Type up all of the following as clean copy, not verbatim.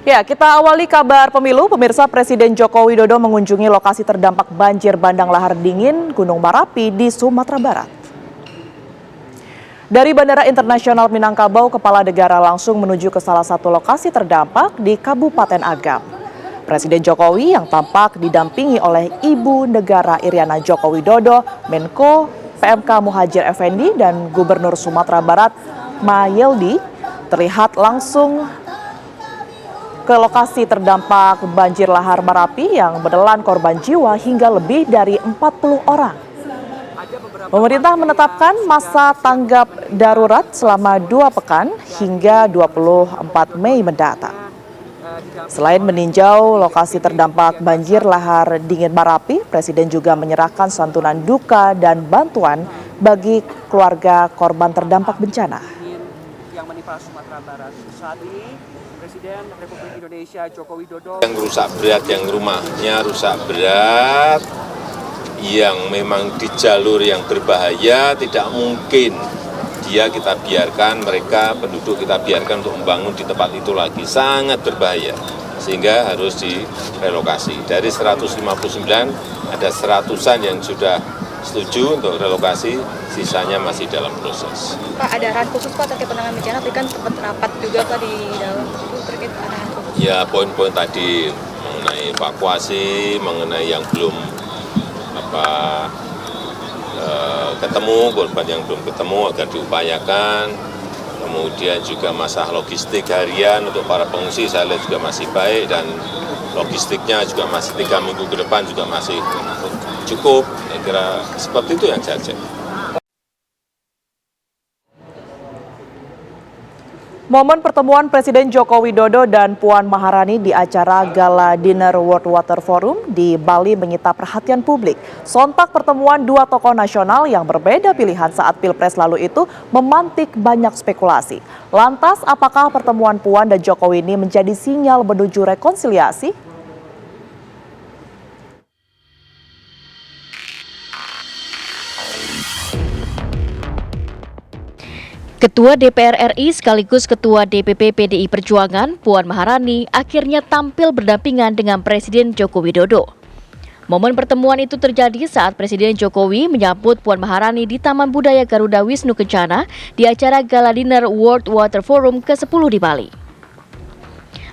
Ya, kita awali kabar pemilu. Pemirsa, Presiden Joko Widodo mengunjungi lokasi terdampak banjir bandang lahar dingin Gunung Merapi di Sumatera Barat. Dari Bandara Internasional Minangkabau, Kepala Negara langsung menuju ke salah satu lokasi terdampak di Kabupaten Agam. Presiden Jokowi yang tampak didampingi oleh Ibu Negara Iriana Joko Widodo, Menko PMK Muhadjir Effendi, dan Gubernur Sumatera Barat Mayeldi terlihat langsung ke lokasi terdampak banjir lahar Merapi yang menelan korban jiwa hingga lebih dari 40 orang. Pemerintah menetapkan masa tanggap darurat selama 2 pekan hingga 24 Mei mendatang. Selain meninjau lokasi terdampak banjir lahar dingin Merapi, Presiden juga menyerahkan santunan duka dan bantuan bagi keluarga korban terdampak bencana. Yang menimpa Sumatera Barat saat ini, Presiden Republik Indonesia Joko Widodo yang rusak berat, yang rumahnya rusak berat, yang memang di jalur yang berbahaya, tidak mungkin kita biarkan, mereka penduduk kita biarkan untuk membangun di tempat itu lagi, sangat berbahaya, sehingga harus direlokasi. Dari 159 ada 100-an yang sudah setuju untuk relokasi, sisanya masih dalam proses. Pak, ada arahan khusus Pak terkait penanganan bencana, tadi kan sempat rapat juga Pak di dalam itu terkait arahan khusus. Ya, poin-poin tadi mengenai evakuasi, mengenai yang belum ketemu, korban yang belum ketemu agar diupayakan. Kemudian juga masalah logistik harian untuk para pengungsi saya lihat juga masih baik, dan logistiknya juga masih 3 minggu ke depan juga masih cukup. Saya kira seperti itu yang saya cek. Momen pertemuan Presiden Joko Widodo dan Puan Maharani di acara Gala Dinner World Water Forum di Bali menyita perhatian publik. Sontak pertemuan dua tokoh nasional yang berbeda pilihan saat Pilpres lalu itu memantik banyak spekulasi. Lantas, apakah pertemuan Puan dan Jokowi ini menjadi sinyal menuju rekonsiliasi? Ketua DPR RI sekaligus Ketua DPP PDI Perjuangan, Puan Maharani, akhirnya tampil berdampingan dengan Presiden Joko Widodo. Momen pertemuan itu terjadi saat Presiden Jokowi menyambut Puan Maharani di Taman Budaya Garuda Wisnu Kencana di acara Gala Dinner World Water Forum ke-10 di Bali.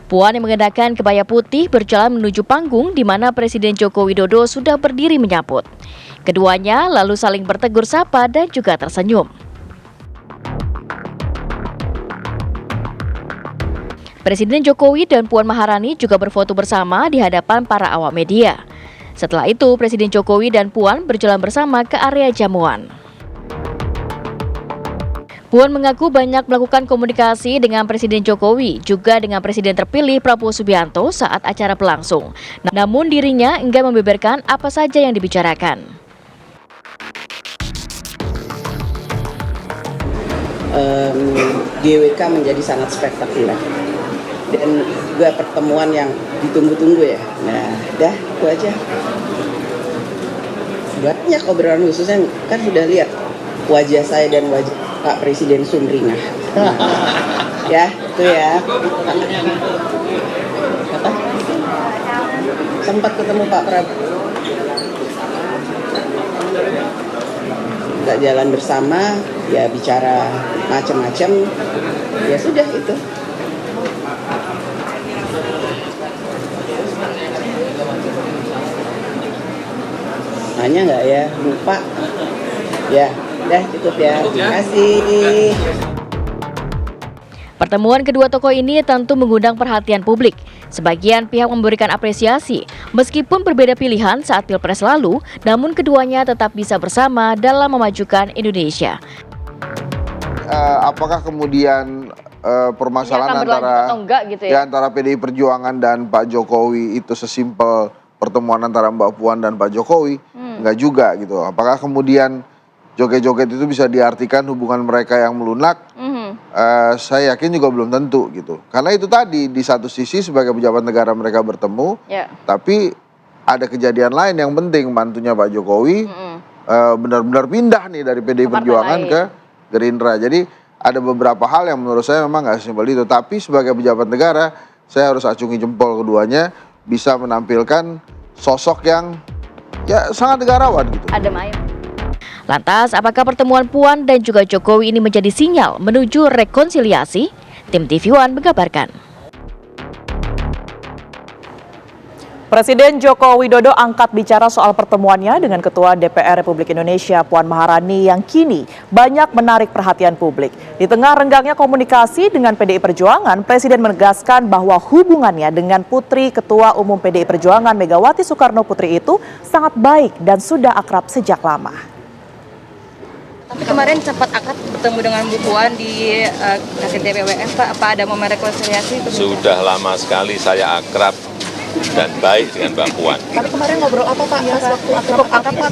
Puan yang mengenakan kebaya putih berjalan menuju panggung di mana Presiden Joko Widodo sudah berdiri menyambut. Keduanya lalu saling bertegur sapa dan juga tersenyum. Presiden Jokowi dan Puan Maharani juga berfoto bersama di hadapan para awak media. Setelah itu, Presiden Jokowi dan Puan berjalan bersama ke area jamuan. Puan mengaku banyak melakukan komunikasi dengan Presiden Jokowi, juga dengan Presiden terpilih Prabowo Subianto saat acara berlangsung. Namun dirinya enggan membeberkan apa saja yang dibicarakan. GWK menjadi sangat spektakuler. Dan juga pertemuan yang ditunggu-tunggu ya. Nah, itu aja. Banyak obrolan khususnya kan sudah lihat wajah saya dan wajah Pak Presiden sumringah. Ya, itu ya. Apa? Sempat ketemu Pak Prabowo. Nggak jalan bersama, ya bicara macam-macam. Ya sudah itu. Nanya nggak ya? Lupa. Ya, udah cukup ya. Terima kasih. Pertemuan kedua tokoh ini tentu mengundang perhatian publik. Sebagian pihak memberikan apresiasi, meskipun berbeda pilihan saat Pilpres lalu, namun keduanya tetap bisa bersama dalam memajukan Indonesia. Apakah kemudian permasalahan antara PDI Perjuangan dan Pak Jokowi itu sesimpel pertemuan antara Mbak Puan dan Pak Jokowi? Enggak juga gitu. Apakah kemudian joget-joget itu bisa diartikan hubungan mereka yang melunak? Saya yakin juga belum tentu gitu. Karena itu tadi, di satu sisi sebagai pejabat negara mereka bertemu, tapi ada kejadian lain yang penting. Mantunya Pak Jokowi benar-benar pindah nih dari PDI Perjuangan ke Gerindra. Jadi ada beberapa hal yang menurut saya memang nggak simpel itu. Tapi sebagai pejabat negara, saya harus acungi jempol keduanya bisa menampilkan sosok yang ya sangat negarawan gitu. Adem ayem. Lantas, apakah pertemuan Puan dan juga Jokowi ini menjadi sinyal menuju rekonsiliasi? Tim TV One mengabarkan. Presiden Joko Widodo angkat bicara soal pertemuannya dengan Ketua DPR Republik Indonesia Puan Maharani yang kini banyak menarik perhatian publik. Di tengah renggangnya komunikasi dengan PDI Perjuangan, Presiden menegaskan bahwa hubungannya dengan Putri Ketua Umum PDI Perjuangan Megawati Soekarno Putri itu sangat baik dan sudah akrab sejak lama. Tapi kemarin sempat akrab bertemu dengan Bu Puan di KTT BWF, Pak. Apa ada momen rekonsiliasi? Sudah lama sekali saya akrab dan baik dengan Mbak Puan. Tapi kemarin ngobrol apa Pak? Pas waktu akrab Pak,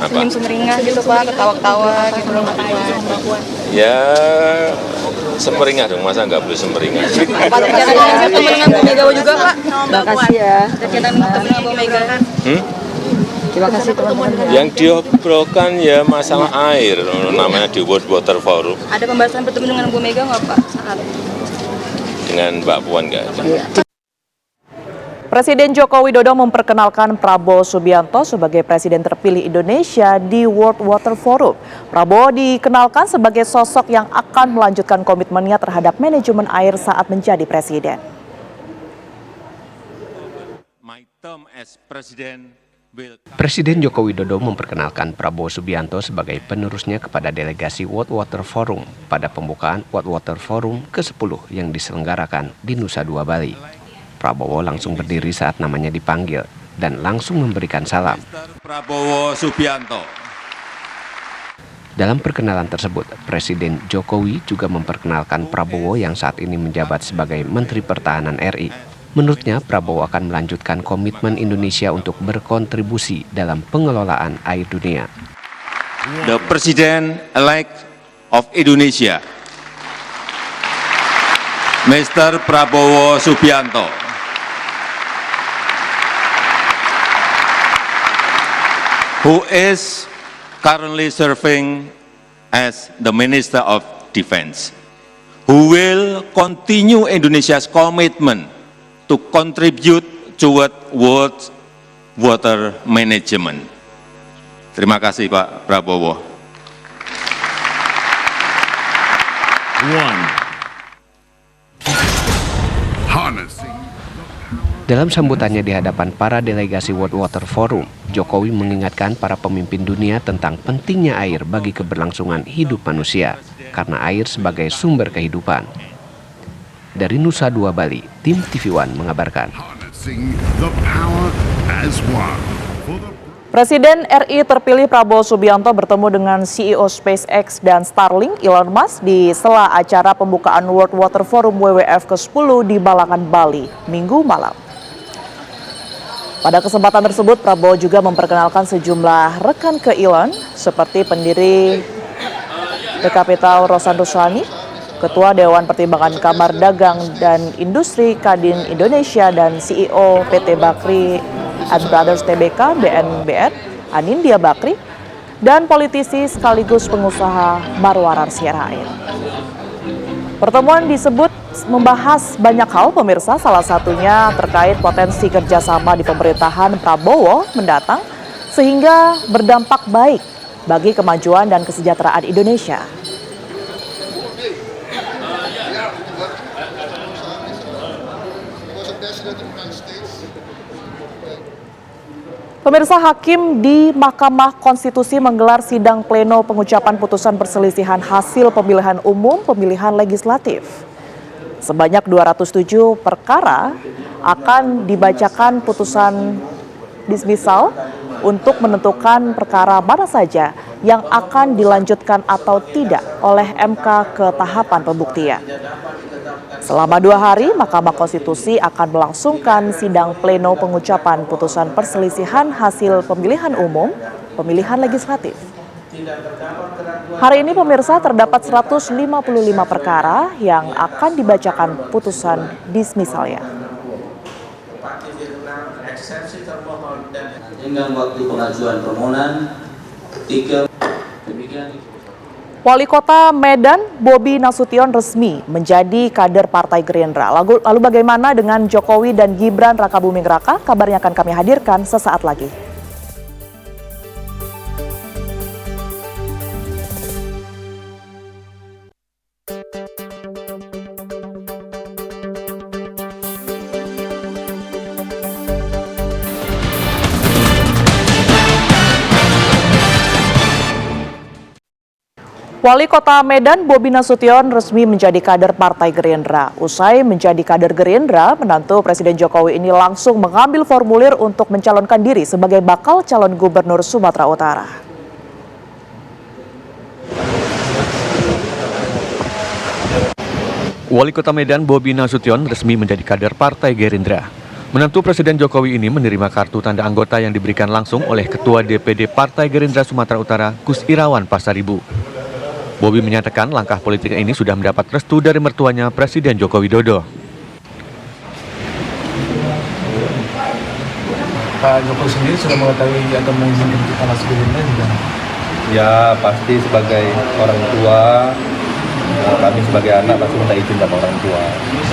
senyum semeringah gitu Pak, ketawa-ketawa gitu loh Mbak Puan. Ya semeringah dong, masa nggak boleh semeringah. Pak, rencananya ketemu dengan Bu Mega juga Pak. Makasih ya. Rencananya ketemu dengan Bu Mega. Terima kasih teman-teman. Yang diobrolkan ya masalah air, namanya di World Water Forum. Ada pembahasan bertemu dengan Bu Mega nggak Pak? Saat Dengan Mbak Puan nggak ada. Presiden Joko Widodo memperkenalkan Prabowo Subianto sebagai Presiden terpilih Indonesia di World Water Forum. Prabowo dikenalkan sebagai sosok yang akan melanjutkan komitmennya terhadap manajemen air saat menjadi Presiden. Presiden Joko Widodo memperkenalkan Prabowo Subianto sebagai penerusnya kepada delegasi World Water Forum pada pembukaan World Water Forum ke-10 yang diselenggarakan di Nusa Dua, Bali. Prabowo langsung berdiri saat namanya dipanggil dan langsung memberikan salam. Prabowo Subianto. Dalam perkenalan tersebut, Presiden Jokowi juga memperkenalkan Prabowo yang saat ini menjabat sebagai Menteri Pertahanan RI. Menurutnya, Prabowo akan melanjutkan komitmen Indonesia untuk berkontribusi dalam pengelolaan air dunia. The President-elect of Indonesia, Mr. Prabowo Subianto. Who is currently serving as the Minister of Defense, who will continue Indonesia's commitment to contribute toward world water management. Terima kasih Pak Prabowo. Dalam sambutannya di hadapan para delegasi World Water Forum, Jokowi mengingatkan para pemimpin dunia tentang pentingnya air bagi keberlangsungan hidup manusia, karena air sebagai sumber kehidupan. Dari Nusa Dua, Bali, tim TV One mengabarkan. Presiden RI terpilih Prabowo Subianto bertemu dengan CEO SpaceX dan Starlink Elon Musk di sela acara pembukaan World Water Forum WWF ke-10 di Balangan, Bali, Minggu malam. Pada kesempatan tersebut, Prabowo juga memperkenalkan sejumlah rekan ke Elon, seperti pendiri The Capital Rosan Ruslani, Ketua Dewan Pertimbangan Kamar Dagang dan Industri Kadin Indonesia dan CEO PT Bakri and Brothers Tbk BNBR, Anindya Bakri, dan politisi sekaligus pengusaha Marwarar Sirait. Pertemuan disebut membahas banyak hal pemirsa, salah satunya terkait potensi kerjasama di pemerintahan Prabowo mendatang sehingga berdampak baik bagi kemajuan dan kesejahteraan Indonesia. Pemirsa, hakim di Mahkamah Konstitusi menggelar sidang pleno pengucapan putusan perselisihan hasil pemilihan umum pemilihan legislatif. Sebanyak 207 perkara akan dibacakan putusan dismisal untuk menentukan perkara mana saja yang akan dilanjutkan atau tidak oleh MK ke tahapan pembuktian. Selama 2 hari, Mahkamah Konstitusi akan melangsungkan sidang pleno pengucapan putusan perselisihan hasil pemilihan umum, pemilihan legislatif. Hari ini pemirsa terdapat 155 perkara yang akan dibacakan putusan dismisalnya. Hingga waktu pengajuan permohonan 3. Wali Kota Medan, Bobi Nasution resmi menjadi kader Partai Gerindra. Lalu bagaimana dengan Jokowi dan Gibran Rakabuming Raka? Kabarnya akan kami hadirkan sesaat lagi. Wali Kota Medan, Bobi Nasution resmi menjadi kader Partai Gerindra. Usai menjadi kader Gerindra, menantu Presiden Jokowi ini langsung mengambil formulir untuk mencalonkan diri sebagai bakal calon gubernur Sumatera Utara. Wali Kota Medan, Bobi Nasution resmi menjadi kader Partai Gerindra. Menantu Presiden Jokowi ini menerima kartu tanda anggota yang diberikan langsung oleh Ketua DPD Partai Gerindra Sumatera Utara, Gus Irawan Pasaribu. Bobi menyatakan langkah politiknya ini sudah mendapat restu dari mertuanya Presiden Joko Widodo. Pak Jokowi sendiri sudah mengetahui atau mengizinkan kita masuk Gerindra juga? Ya pasti sebagai orang tua, kami sebagai anak pasti minta izin sama orang tua.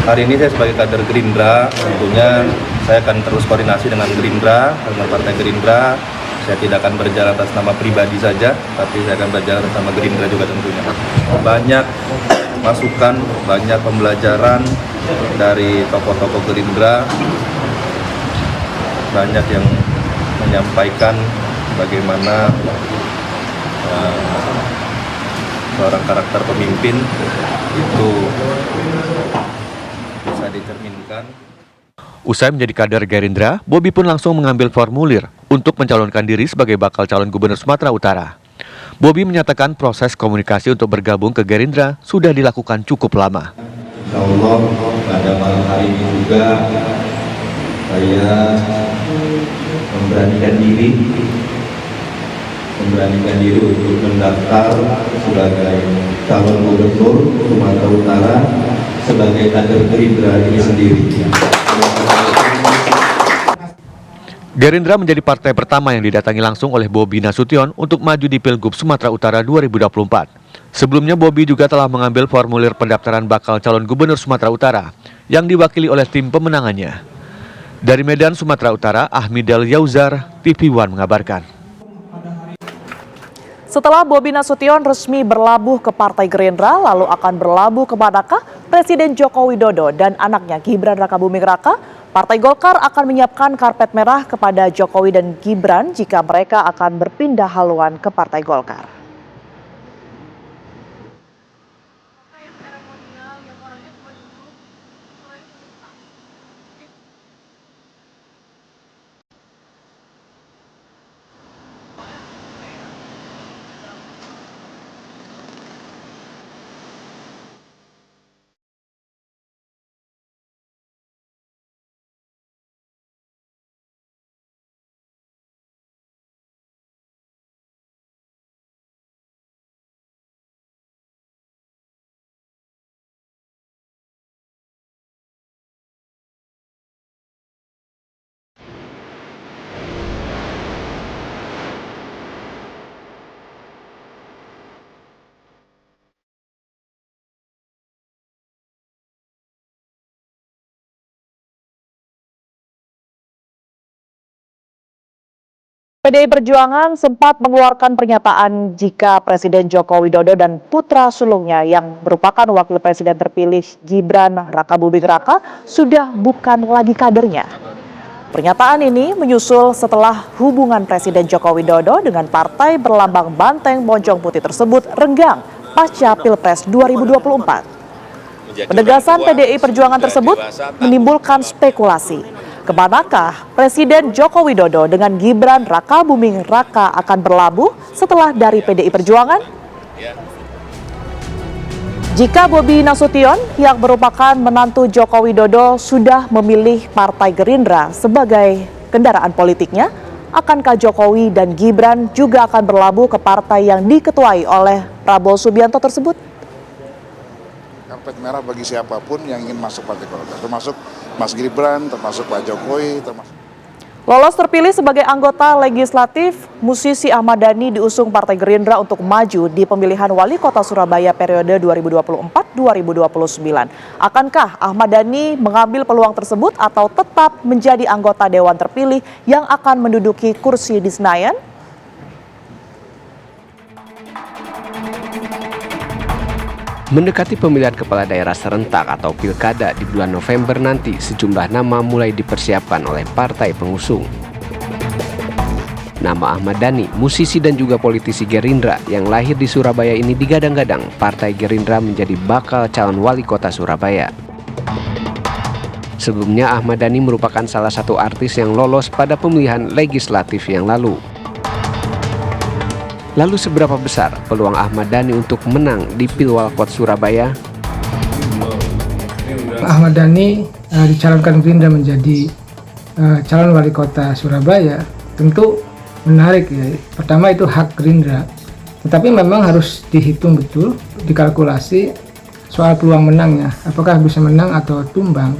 Hari ini saya sebagai kader Gerindra, tentunya saya akan terus koordinasi dengan Gerindra, dengan Partai Gerindra. Saya tidak akan berjalan atas nama pribadi saja, tapi saya akan berjalan atas nama Gerindra juga tentunya. Banyak masukan, banyak pembelajaran dari tokoh-tokoh Gerindra, banyak yang menyampaikan bagaimana seorang karakter pemimpin itu bisa dicerminkan. Usai menjadi kader Gerindra, Bobi pun langsung mengambil formulir untuk mencalonkan diri sebagai bakal calon gubernur Sumatera Utara. Bobi menyatakan proses komunikasi untuk bergabung ke Gerindra sudah dilakukan cukup lama. Insya Allah pada malam hari ini juga saya memberanikan diri untuk mendaftar sebagai calon gubernur Sumatera Utara sebagai kader Gerindra ini sendiri. Gerindra menjadi partai pertama yang didatangi langsung oleh Bobi Nasution untuk maju di Pilgub Sumatera Utara 2024. Sebelumnya Bobi juga telah mengambil formulir pendaftaran bakal calon gubernur Sumatera Utara yang diwakili oleh tim pemenangannya. Dari Medan, Sumatera Utara, Ahmidal Yauzar, TV One mengabarkan. Setelah Bobi Nasution resmi berlabuh ke Partai Gerindra, lalu akan berlabuh ke manakah? Presiden Joko Widodo dan anaknya Gibran Rakabuming Raka, Partai Golkar akan menyiapkan karpet merah kepada Jokowi dan Gibran jika mereka akan berpindah haluan ke Partai Golkar. PDI Perjuangan sempat mengeluarkan pernyataan jika Presiden Joko Widodo dan putra sulungnya yang merupakan wakil presiden terpilih Gibran Rakabuming Raka sudah bukan lagi kadernya. Pernyataan ini menyusul setelah hubungan Presiden Joko Widodo dengan partai berlambang banteng Moncong Putih tersebut renggang pasca Pilpres 2024. Penegasan PDI Perjuangan tersebut menimbulkan spekulasi. Kemanakah Presiden Joko Widodo dengan Gibran Rakabuming Raka akan berlabuh setelah dari PDI Perjuangan? Jika Bobi Nasution yang merupakan menantu Joko Widodo sudah memilih Partai Gerindra sebagai kendaraan politiknya, akankah Jokowi dan Gibran juga akan berlabuh ke partai yang diketuai oleh Prabowo Subianto tersebut? Karpet merah bagi siapapun yang ingin masuk Partai Golkar, termasuk Mas Gibran, termasuk Pak Jokowi, termasuk. Lolos terpilih sebagai anggota legislatif, musisi Ahmad Dhani diusung Partai Gerindra untuk maju di pemilihan Wali Kota Surabaya periode 2024-2029. Akankah Ahmad Dhani mengambil peluang tersebut atau tetap menjadi anggota Dewan terpilih yang akan menduduki kursi di Senayan? Mendekati pemilihan kepala daerah serentak atau pilkada di bulan November nanti, sejumlah nama mulai dipersiapkan oleh partai pengusung. Nama Ahmad Dhani, musisi dan juga politisi Gerindra yang lahir di Surabaya ini digadang-gadang Partai Gerindra menjadi bakal calon wali kota Surabaya. Sebelumnya Ahmad Dhani merupakan salah satu artis yang lolos pada pemilihan legislatif yang lalu. Lalu seberapa besar peluang Ahmad Dhani untuk menang di Pilwalkot Surabaya? Ahmad Dhani dicalonkan Gerindra menjadi calon wali kota Surabaya, tentu menarik ya. Pertama itu hak Gerindra, tetapi memang harus dihitung betul, dikalkulasi soal peluang menangnya. Apakah bisa menang atau tumbang?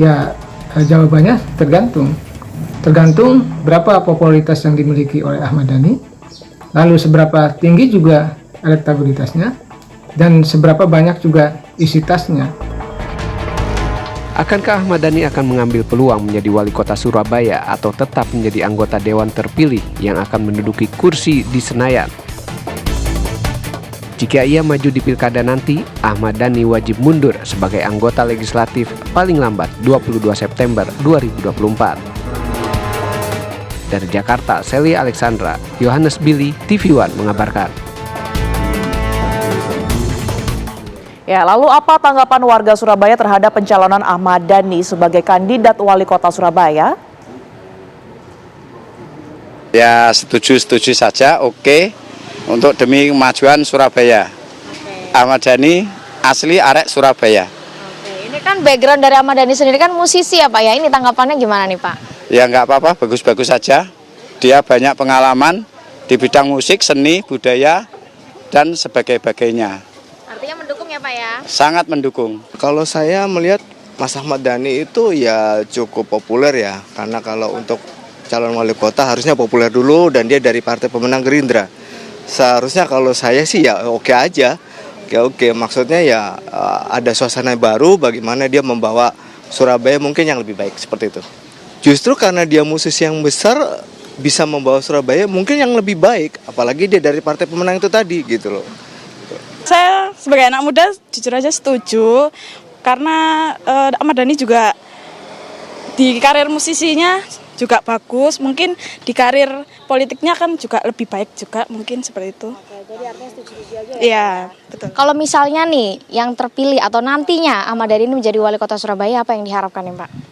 Ya jawabannya tergantung berapa popularitas yang dimiliki oleh Ahmad Dhani. Lalu seberapa tinggi juga elektabilitasnya dan seberapa banyak juga isi tasnya. Akankah Ahmad Dhani akan mengambil peluang menjadi wali kota Surabaya atau tetap menjadi anggota dewan terpilih yang akan menduduki kursi di Senayan? Jika ia maju di pilkada nanti, Ahmad Dhani wajib mundur sebagai anggota legislatif paling lambat 22 September 2024. Dari Jakarta, Sally Alexandra, Yohanes Billy, TV One mengabarkan. Ya, lalu apa tanggapan warga Surabaya terhadap pencalonan Ahmad Dhani sebagai kandidat wali kota Surabaya? Ya, setuju saja, oke. Untuk demi kemajuan Surabaya. Ahmad Dhani asli arek Surabaya. Ini kan background dari Ahmad Dhani sendiri kan musisi ya Pak ya, ini tanggapannya gimana nih Pak? Ya nggak apa-apa, bagus-bagus saja. Dia banyak pengalaman di bidang musik, seni, budaya, dan sebagainya. Artinya mendukung ya Pak ya? Sangat mendukung. Kalau saya melihat Mas Ahmad Dhani itu ya cukup populer ya. Karena kalau untuk calon wali kota harusnya populer dulu dan dia dari partai pemenang Gerindra. Seharusnya kalau saya sih ya oke aja. Oke, maksudnya ya ada suasana baru bagaimana dia membawa Surabaya mungkin yang lebih baik seperti itu. Justru karena dia musisi yang besar bisa membawa Surabaya mungkin yang lebih baik, apalagi dia dari partai pemenang itu tadi gitu loh. Saya sebagai anak muda jujur aja setuju karena Ahmad Dhani juga di karir musisinya juga bagus, mungkin di karir politiknya kan juga lebih baik juga mungkin seperti itu. Oke, jadi artinya setuju aja ya? Iya, betul. Kalau misalnya nih yang terpilih atau nantinya Ahmad Dhani ini menjadi wali kota Surabaya, apa yang diharapkan ya Pak?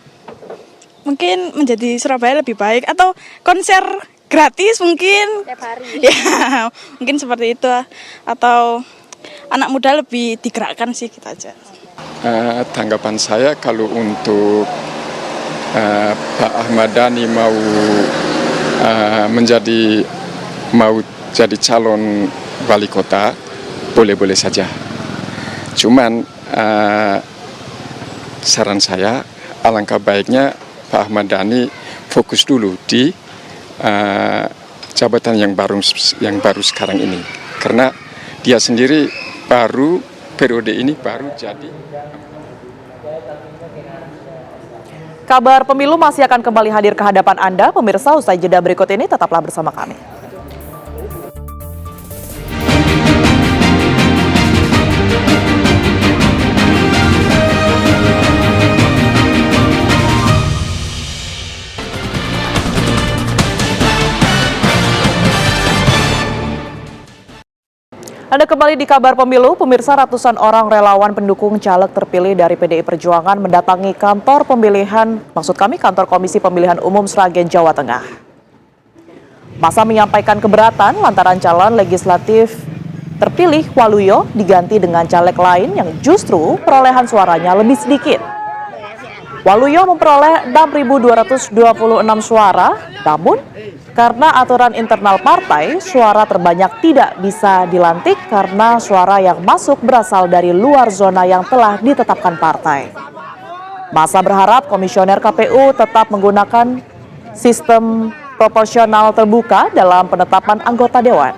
Mungkin menjadi Surabaya lebih baik atau konser gratis mungkin. Tiap hari. Ya, mungkin seperti itu atau anak muda lebih digerakkan sih kita aja. Tanggapan saya kalau untuk Pak Ahmad Dhani mau jadi calon wali kota boleh-boleh saja. Cuman saran saya alangkah baiknya Pak Ahmad Dhani fokus dulu di jabatan yang baru sekarang ini, karena dia sendiri baru periode ini baru jadi. Kabar Pemilu masih akan kembali hadir ke hadapan Anda. Pemirsa, usai jeda berikut ini tetaplah bersama kami. Anda kembali di Kabar Pemilu, pemirsa. Ratusan orang relawan pendukung caleg terpilih dari PDI Perjuangan mendatangi kantor Komisi Pemilihan Umum Sragen, Jawa Tengah. Masa menyampaikan keberatan lantaran calon legislatif terpilih Waluyo diganti dengan caleg lain yang justru perolehan suaranya lebih sedikit. Waluyo memperoleh 6.226 suara, namun karena aturan internal partai, suara terbanyak tidak bisa dilantik karena suara yang masuk berasal dari luar zona yang telah ditetapkan partai. Masa berharap komisioner KPU tetap menggunakan sistem proporsional terbuka dalam penetapan anggota dewan.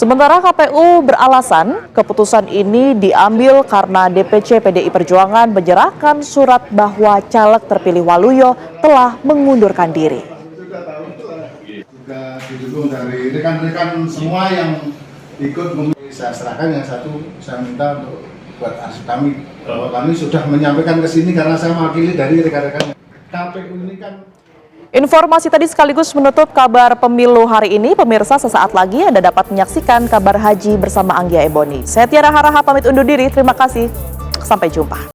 Sementara KPU beralasan keputusan ini diambil karena DPC PDI Perjuangan menyerahkan surat bahwa caleg terpilih Waluyo telah mengundurkan diri. Juga didukung dari rekan-rekan semua yang ikut, saya serahkan, yang satu saya minta untuk buat arsip kami, bahwa kami sudah menyampaikan ke sini karena saya mewakili dari rekan-rekan. KPU ini kan. Informasi tadi sekaligus menutup kabar pemilu hari ini. Pemirsa, sesaat lagi Anda dapat menyaksikan kabar haji bersama Anggia Ebony. Saya Tiara Haraha pamit undur diri. Terima kasih. Sampai jumpa.